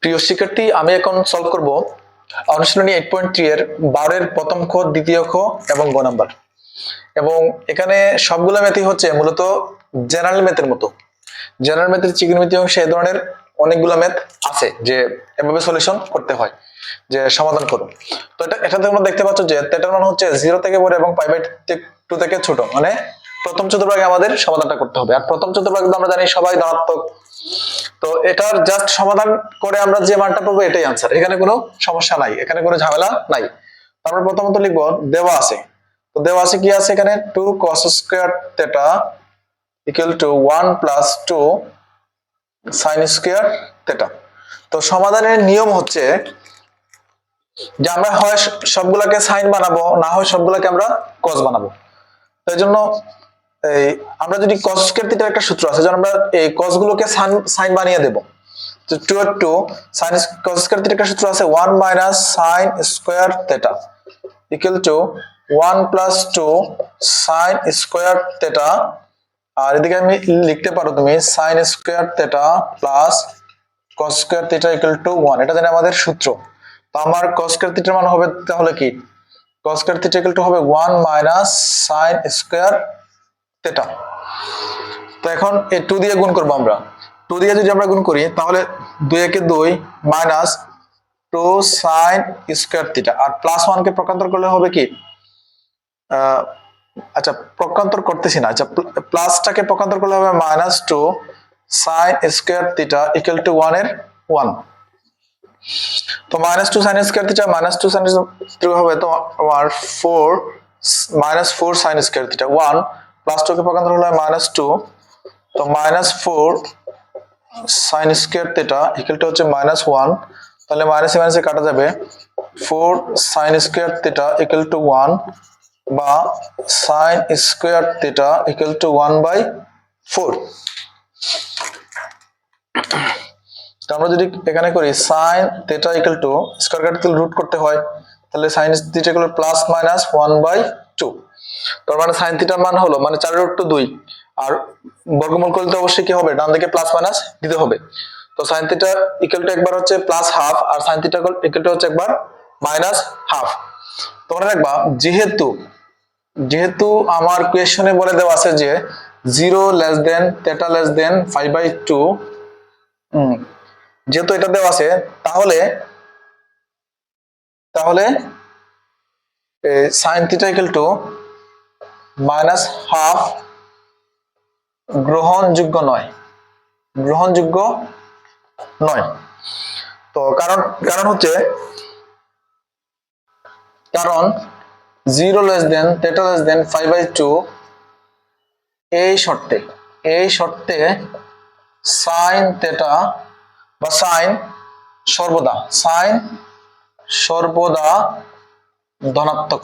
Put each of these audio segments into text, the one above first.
প্রিয় শিক্ষার্থী, আমি এখন সলভ করব অনুশীলনী 8.3 এর 12 এর প্রথম খ, দ্বিতীয় খ এবং গ নাম্বার। এবং এখানে সবগুলো ম্যাথই হচ্ছে মূলত জেনারেল ম্যাথের মতো। জেনারেল ম্যাথের ত্রিকোণমিতি অংশে এই ধরনের অনেকগুলো ম্যাথ আছে যে এভাবে সলিউশন করতে হয়, যে সমাধান করুন। তো এটাতে তোমরা দেখতে পাচ্ছ যে থিটার মান হচ্ছে 0 থেকে বড় এবং π/2 থেকে ছোট, মানে প্রথম চতুর্ভাগে আমাদের সমাধানটা করতে হবে। আর প্রথম চতুর্ভাগে আমরা জানি সবাই ধনাত্মক, তো এটার জাস্ট সমাধান করে আমরা যে মানটা পাবো এটাই आंसर। এখানে কোনো সমস্যা নাই, এখানে কোনো ঝামেলা নাই। তারপর প্রথমত লিখব দেওয়া আছে। তো দেওয়া আছে কি আছে এখানে 2 cos square theta equal to 1 plus 2 sin square theta. তো সমাধানের নিয়ম হচ্ছে যে আমরা হয় সবগুলোকে sin বানাবো, না হয় সবগুলোকে আমরা cos বানাবো। তাই জন্য এই আমরা যদি cos স্কয়ার থিটার একটা সূত্র আছে, যেন আমরা এই cos গুলোকে sin বানিয়ে দেব। তো 2 sin cos স্কয়ার থিটার একটা সূত্র আছে 1 minus sin square theta equal to 1 plus 2 sin square theta. আর এদিকে আমি লিখতে পারো তুমি sin square theta plus cos square theta equal to 1। এটা জানি আমাদের সূত্র। তো আমার cos স্কয়ার থিটার মান হবে তাহলে কি, cos square theta equal two হবে 1 মাইনাস sin স্কয়ার থিটা। তো এখন এই 2 দিয়ে গুণ করব আমরা। 2 দিয়ে যদি আমরা গুণ করি তাহলে 2 একে 2 মাইনাস 2 sin স্কয়ার থিটা, আর প্লাস 1 কে প্রকান্তর করলে হবে কি, আচ্ছা প্রকান্তর করতেছি না, আচ্ছা প্লাসটাকে প্রকান্তর করলে হবে minus 2 sin square theta equal to 1 এর 1। তো minus 2 sin square theta minus 2 sin square হবে তো আমার 4 minus 4 sin square theta 1 plus 2 কে প্রকান্তর হলে মাইনাস 2, তো minus 4 sin square theta equal to হচ্ছে মাইনাস 1। তাহলে মাইনাস মাইনাসে কাটা যাবে, 4 sin square theta equal to 1 বা sin square theta equal two 1/4। তো আমরা যদি এখানে করি sin theta equal two square কাটতে রুট করতে হয়, তাহলে sin theta equal plus minus 1/2। তার মানে sin থিটার মান হলো মানে 4√2, আর বর্গমূল করলে তো অবশ্যই কি হবে, ডান দিকে প্লাস মাইনাস দিতে হবে। তো sin থিটা ইকুয়াল টু একবার হচ্ছে প্লাস হাফ, আর sin থিটা ইকুয়াল টু হচ্ছে একবার মাইনাস হাফ। তোমরা দেখবা যেহেতু আমার কোয়েশ্চনে বলে দেওয়া আছে যে 0 less than theta less than 5/2, যেহেতু এটা দেওয়া আছে তাহলে sin theta equal two minus half গ্রহণযোগ্য নয়। তো কারণ হচ্ছে কারণ 0 less than theta less than 5/2 এই শর্তে sin থিটা বা sin সর্বদা ধনাত্মক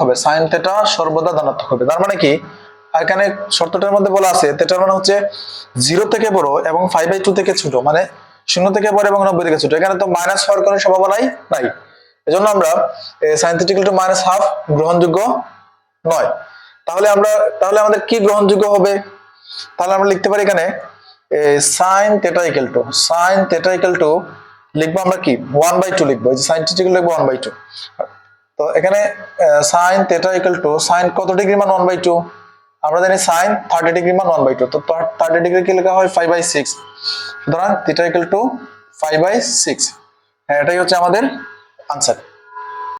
হবে sin থিটা সর্বদা ধনাত্মক হবে। তার মানে কি, এখানে শর্তটার মধ্যে বলা আছে থিটার মানে হচ্ছে 0 থেকে বড় এবং 5/2 থেকে ছোট, মানে 0 থেকে বড় এবং 90 থেকে ছোট। এখানে তো মাইনাস হওয়ার কোনো সম্ভাবনাই নাই। এজন্য আমরা sin theta equal two minus half গ্রহণযোগ্য নয়। তাহলে আমাদের কি গ্রহণযোগ্য হবে, তাহলে আমরা লিখতে পারি এখানে sin থিটা ইকুয়াল টু লিখবো আমরা কি 1/2 লিখবো, এই যে sin থিটা ইকুয়াল লিখবো 1/2। তো এখানে sin theta equal two sin কত ডিগ্রি মান 1/2, আমরা জানি sin 30 ডিগ্রি মান 1/2। তো 30 ডিগ্রি কি লেখা হয় 5/6, সুতরাং থিটা ইকুয়াল টু 5/6। হ্যাঁ, এটাই হচ্ছে আমাদের आंसर।